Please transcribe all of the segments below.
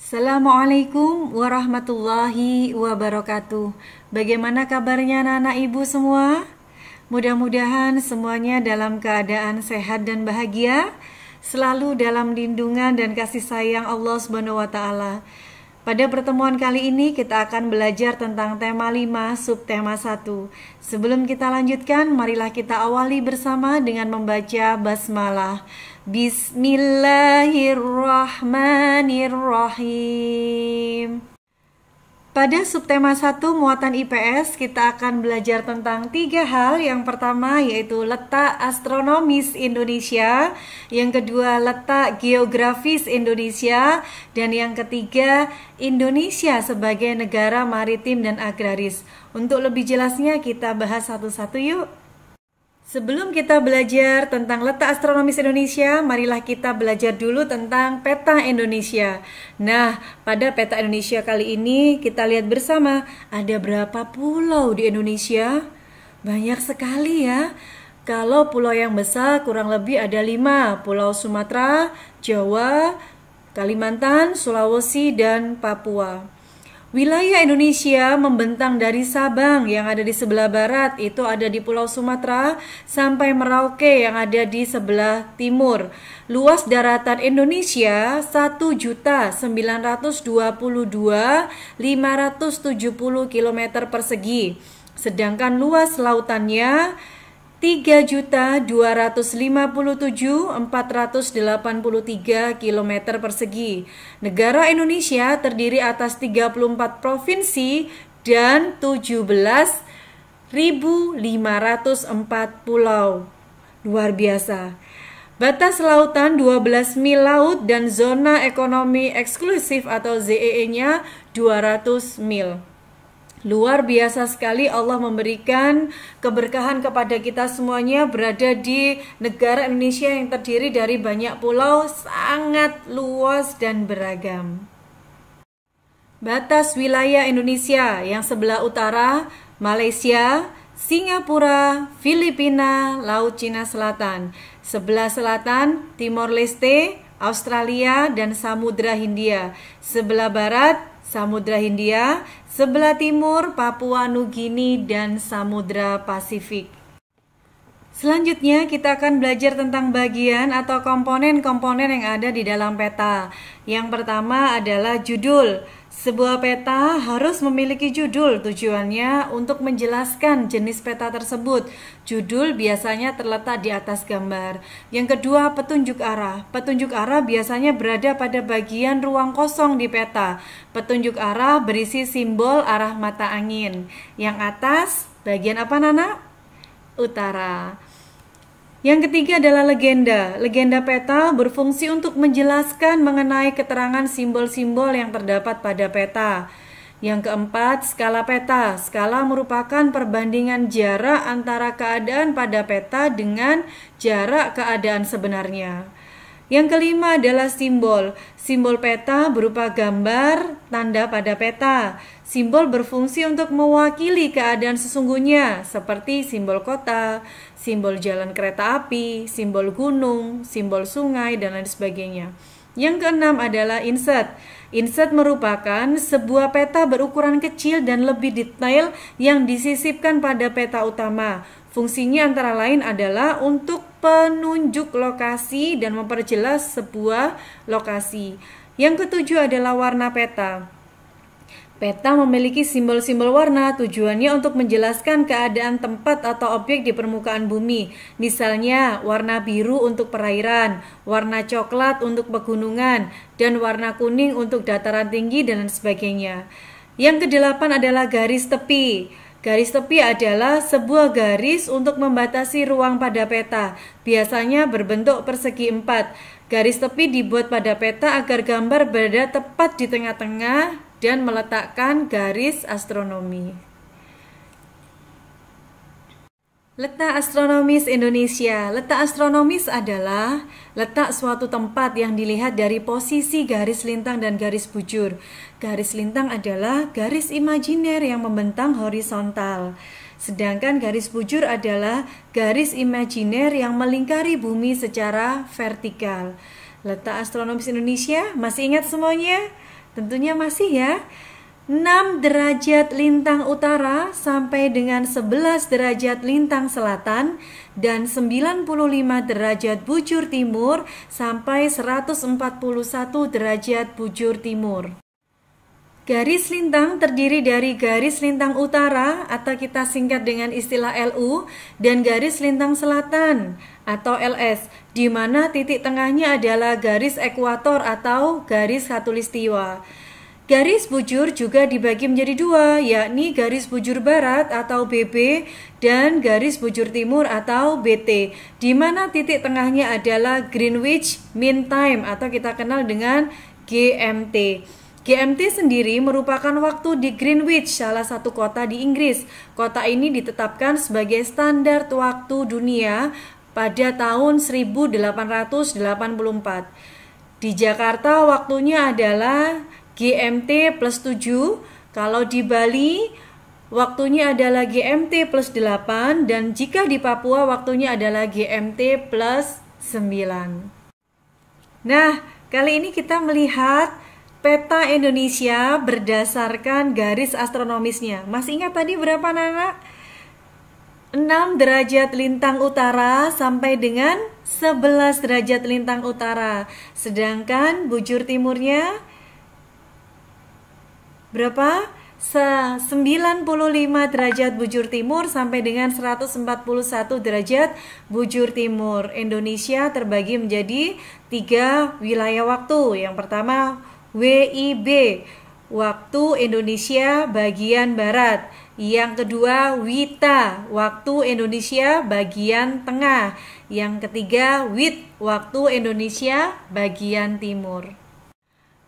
Assalamualaikum warahmatullahi wabarakatuh. Bagaimana kabarnya anak-anak ibu semua? Mudah-mudahan semuanya dalam keadaan sehat dan bahagia, selalu dalam lindungan dan kasih sayang Allah Subhanahu wa taala. Pada pertemuan kali ini kita akan belajar tentang tema 5 subtema 1. Sebelum kita lanjutkan, marilah kita awali bersama dengan membaca basmalah. Bismillahirrahmanirrahim. Pada subtema 1 muatan IPS kita akan belajar tentang 3 hal. Yang pertama yaitu letak astronomis Indonesia, yang kedua letak geografis Indonesia, dan yang ketiga Indonesia sebagai negara maritim dan agraris. Untuk lebih jelasnya kita bahas satu-satu yuk. Sebelum kita belajar tentang letak astronomis Indonesia, marilah kita belajar dulu tentang peta Indonesia. Nah, pada peta Indonesia kali ini kita lihat bersama ada berapa pulau di Indonesia? Banyak sekali ya. Kalau pulau yang besar kurang lebih ada 5, Pulau Sumatera, Jawa, Kalimantan, Sulawesi, dan Papua. Wilayah Indonesia membentang dari Sabang yang ada di sebelah barat, itu ada di Pulau Sumatera, sampai Merauke yang ada di sebelah timur. Luas daratan Indonesia 1.922.570 km persegi. Sedangkan luas lautannya 3.257.483 km persegi. Negara Indonesia terdiri atas 34 provinsi dan 17.504 pulau. Luar biasa. Batas lautan 12 mil laut dan zona ekonomi eksklusif atau ZEE-nya 200 mil. Luar biasa sekali Allah memberikan keberkahan kepada kita semuanya berada di negara Indonesia yang terdiri dari banyak pulau, sangat luas dan beragam. Batas wilayah Indonesia yang sebelah utara, Malaysia, Singapura, Filipina, Laut Cina Selatan. Sebelah selatan, Timor Leste, Australia, dan Samudra Hindia. Sebelah barat, Samudra Hindia, sebelah timur Papua Nugini dan Samudra Pasifik. Selanjutnya kita akan belajar tentang bagian atau komponen-komponen yang ada di dalam peta. Yang pertama adalah judul. Sebuah peta harus memiliki judul, tujuannya untuk menjelaskan jenis peta tersebut. Judul biasanya terletak di atas gambar. Yang kedua, petunjuk arah. Petunjuk arah biasanya berada pada bagian ruang kosong di peta. Petunjuk arah berisi simbol arah mata angin. Yang atas, bagian apa Nana? Utara. Yang ketiga adalah legenda. Legenda peta berfungsi untuk menjelaskan mengenai keterangan simbol-simbol yang terdapat pada peta. Yang keempat, skala peta. Skala merupakan perbandingan jarak antara keadaan pada peta dengan jarak keadaan sebenarnya. Yang kelima adalah simbol. Simbol peta berupa gambar, tanda pada peta. Simbol berfungsi untuk mewakili keadaan sesungguhnya, seperti simbol kota, simbol jalan kereta api, simbol gunung, simbol sungai, dan lain sebagainya. Yang keenam adalah insert. Insert merupakan sebuah peta berukuran kecil dan lebih detail yang disisipkan pada peta utama. Fungsinya antara lain adalah untuk penunjuk lokasi dan memperjelas sebuah lokasi. Yang ketujuh adalah warna peta. Peta memiliki simbol-simbol warna, tujuannya untuk menjelaskan keadaan tempat atau objek di permukaan bumi. Misalnya, warna biru untuk perairan, warna coklat untuk pegunungan, dan warna kuning untuk dataran tinggi dan lain sebagainya. Yang kedelapan adalah garis tepi. Garis tepi adalah sebuah garis untuk membatasi ruang pada peta, biasanya berbentuk persegi 4. Garis tepi dibuat pada peta agar gambar berada tepat di tengah-tengah dan meletakkan garis astronomi. Letak astronomis Indonesia. Letak astronomis adalah letak suatu tempat yang dilihat dari posisi garis lintang dan garis bujur. Garis lintang adalah garis imajiner yang membentang horizontal. Sedangkan garis bujur adalah garis imajiner yang melingkari bumi secara vertikal. Letak astronomis Indonesia, masih ingat semuanya? Tentunya masih ya. 6 derajat lintang utara sampai dengan 11 derajat lintang selatan dan 95 derajat bujur timur sampai 141 derajat bujur timur. Garis lintang terdiri dari garis lintang utara atau kita singkat dengan istilah LU dan garis lintang selatan atau LS, di mana titik tengahnya adalah garis ekuator atau garis khatulistiwa. Garis bujur juga dibagi menjadi dua, yakni garis bujur barat atau BB dan garis bujur timur atau BT, di mana titik tengahnya adalah Greenwich Mean Time atau kita kenal dengan GMT. GMT sendiri merupakan waktu di Greenwich, salah satu kota di Inggris. Kota ini ditetapkan sebagai standar waktu dunia pada tahun 1884. Di Jakarta waktunya adalah GMT plus 7, kalau di Bali waktunya adalah GMT plus 8, dan jika di Papua waktunya adalah GMT plus 9. Nah, kali ini kita melihat peta Indonesia berdasarkan garis astronomisnya. Masih ingat tadi berapa, Nana? 6 derajat lintang utara sampai dengan 11 derajat lintang utara. Sedangkan bujur timurnya berapa? 95 derajat bujur timur sampai dengan 141 derajat bujur timur. Indonesia terbagi menjadi 3 wilayah waktu. Yang pertama WIB, waktu Indonesia bagian barat. Yang kedua WITA, waktu Indonesia bagian tengah. Yang ketiga WIT, waktu Indonesia bagian timur.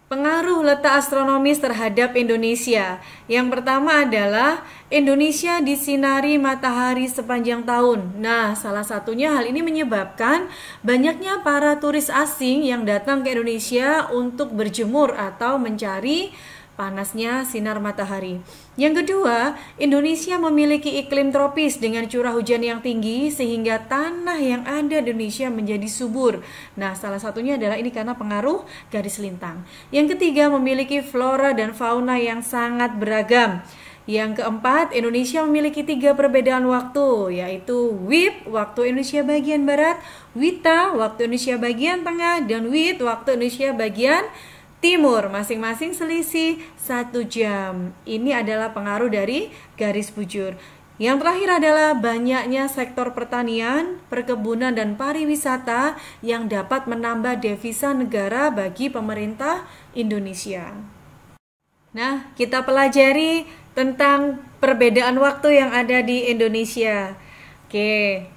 Pengaruh letak astronomis terhadap Indonesia. Yang pertama adalah Indonesia disinari matahari sepanjang tahun. Nah, salah satunya hal ini menyebabkan banyaknya para turis asing yang datang ke Indonesia untuk berjemur atau mencari panasnya sinar matahari. Yang kedua, Indonesia memiliki iklim tropis dengan curah hujan yang tinggi sehingga tanah yang ada di Indonesia menjadi subur. Nah, salah satunya adalah ini karena pengaruh garis lintang. Yang ketiga, memiliki flora dan fauna yang sangat beragam. Yang keempat, Indonesia memiliki 3 perbedaan waktu, yaitu WIB, waktu Indonesia bagian barat, WITA, waktu Indonesia bagian tengah, dan WIT, waktu Indonesia bagian timur, masing-masing selisih 1 jam. Ini adalah pengaruh dari garis bujur. Yang terakhir adalah banyaknya sektor pertanian, perkebunan, dan pariwisata yang dapat menambah devisa negara bagi pemerintah Indonesia. Nah, kita pelajari tentang perbedaan waktu yang ada di Indonesia. Oke.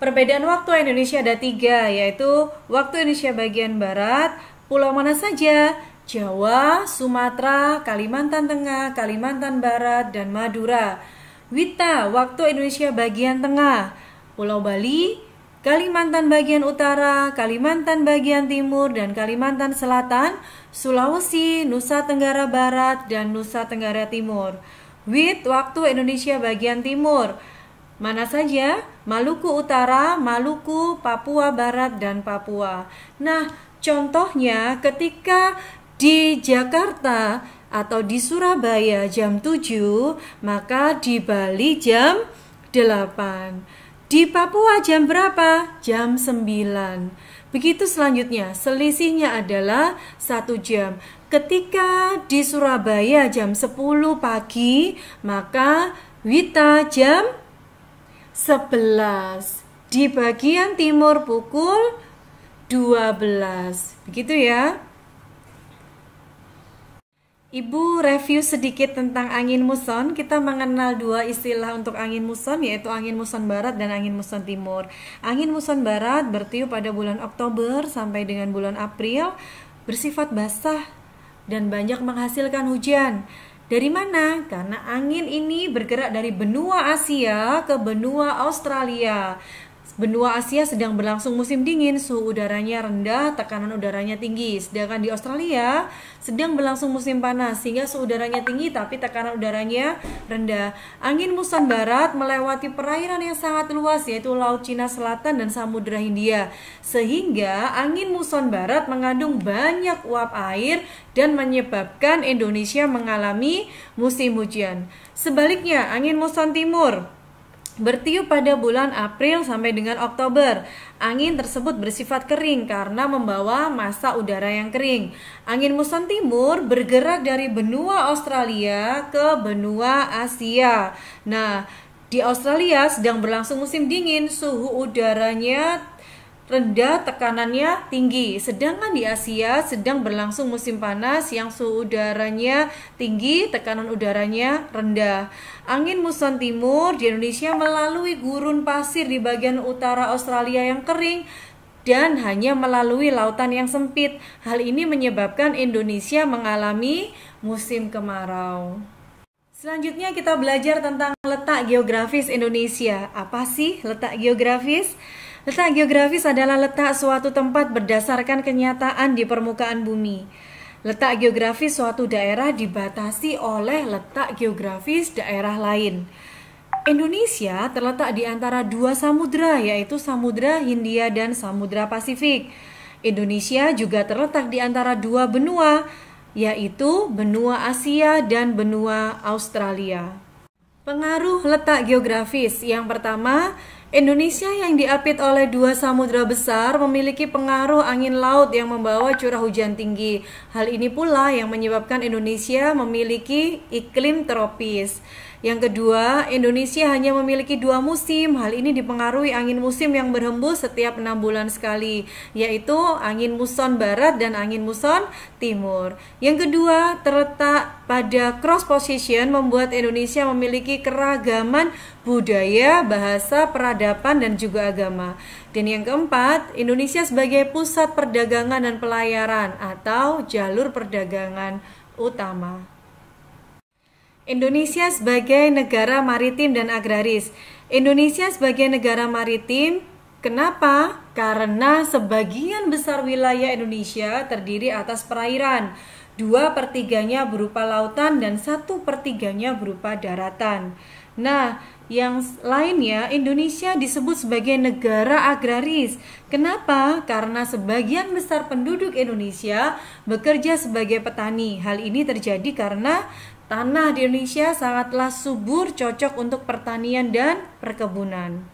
Perbedaan waktu Indonesia ada 3, yaitu waktu Indonesia bagian barat. Pulau mana saja? Jawa, Sumatera, Kalimantan Tengah, Kalimantan Barat, dan Madura. WITA, waktu Indonesia bagian tengah. Pulau Bali, Kalimantan bagian utara, Kalimantan bagian timur, dan Kalimantan Selatan, Sulawesi, Nusa Tenggara Barat, dan Nusa Tenggara Timur. WIT, waktu Indonesia bagian timur. Mana saja? Maluku Utara, Maluku, Papua Barat, dan Papua. Nah, contohnya ketika di Jakarta atau di Surabaya jam 7, maka di Bali jam 8. Di Papua jam berapa? Jam 9. Begitu selanjutnya, selisihnya adalah 1 jam. Ketika di Surabaya jam 10 pagi, maka WITA jam 11. Di bagian timur pukul 12. Begitu ya. Ibu review sedikit tentang angin muson. Kita mengenal 2 istilah untuk angin muson, yaitu angin muson barat dan angin muson timur. Angin muson barat bertiup pada bulan Oktober sampai dengan bulan April, bersifat basah dan banyak menghasilkan hujan. Dari mana? Karena angin ini bergerak dari benua Asia ke benua Australia. Benua Asia sedang berlangsung musim dingin, suhu udaranya rendah, tekanan udaranya tinggi. Sedangkan di Australia sedang berlangsung musim panas, sehingga suhu udaranya tinggi tapi tekanan udaranya rendah. Angin muson barat melewati perairan yang sangat luas, yaitu Laut Cina Selatan dan Samudra Hindia. Sehingga angin muson barat mengandung banyak uap air dan menyebabkan Indonesia mengalami musim hujan. Sebaliknya, angin muson timur bertiup pada bulan April sampai dengan Oktober. Angin tersebut bersifat kering karena membawa massa udara yang kering. Angin muson timur bergerak dari benua Australia ke benua Asia. Nah, di Australia sedang berlangsung musim dingin, suhu udaranya rendah, tekanannya tinggi. Sedangkan di Asia sedang berlangsung musim panas yang suhu udaranya tinggi, tekanan udaranya rendah. Angin muson timur di Indonesia melalui gurun pasir di bagian utara Australia yang kering dan hanya melalui lautan yang sempit. Hal ini menyebabkan Indonesia mengalami musim kemarau. Selanjutnya kita belajar tentang letak geografis Indonesia. Apa sih letak geografis? Letak geografis adalah letak suatu tempat berdasarkan kenyataan di permukaan bumi. Letak geografis suatu daerah dibatasi oleh letak geografis daerah lain. Indonesia terletak di antara dua samudra, yaitu Samudra Hindia dan Samudra Pasifik. Indonesia juga terletak di antara dua benua, yaitu benua Asia dan benua Australia. Pengaruh letak geografis. Yang pertama, Indonesia yang diapit oleh dua samudra besar memiliki pengaruh angin laut yang membawa curah hujan tinggi. Hal ini pula yang menyebabkan Indonesia memiliki iklim tropis. Yang kedua, Indonesia hanya memiliki dua musim. Hal ini dipengaruhi angin musim yang berhembus setiap 6 bulan sekali, yaitu angin muson barat dan angin muson timur. Yang kedua, terletak pada cross position membuat Indonesia memiliki keragaman budaya, bahasa, peradaban, dan juga agama. Dan yang keempat, Indonesia sebagai pusat perdagangan dan pelayaran atau jalur perdagangan utama. Indonesia sebagai negara maritim dan agraris. Indonesia sebagai negara maritim, kenapa? Karena sebagian besar wilayah Indonesia terdiri atas perairan. 2/3-nya berupa lautan dan 1/3-nya berupa daratan. Nah, yang lainnya Indonesia disebut sebagai negara agraris. Kenapa? Karena sebagian besar penduduk Indonesia bekerja sebagai petani. Hal ini terjadi karena tanah di Indonesia sangatlah subur, cocok untuk pertanian dan perkebunan.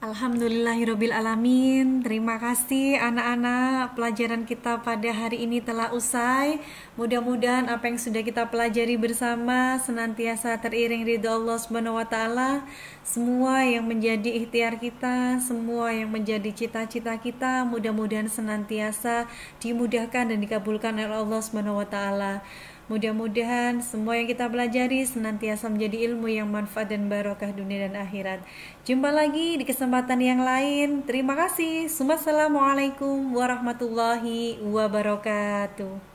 Alhamdulillahirrabbilalamin. Terima kasih anak-anak, pelajaran kita pada hari ini telah usai. Mudah-mudahan apa yang sudah kita pelajari bersama senantiasa teriring ridho Allah Subhanahu wa taala. Semua yang menjadi ikhtiar kita, semua yang menjadi cita-cita kita, mudah-mudahan senantiasa dimudahkan dan dikabulkan oleh Allah Subhanahu wa taala. Mudah-mudahan semua yang kita pelajari senantiasa menjadi ilmu yang manfaat dan barokah dunia dan akhirat. Jumpa lagi di kesempatan yang lain. Terima kasih. Wassalamualaikum warahmatullahi wabarakatuh.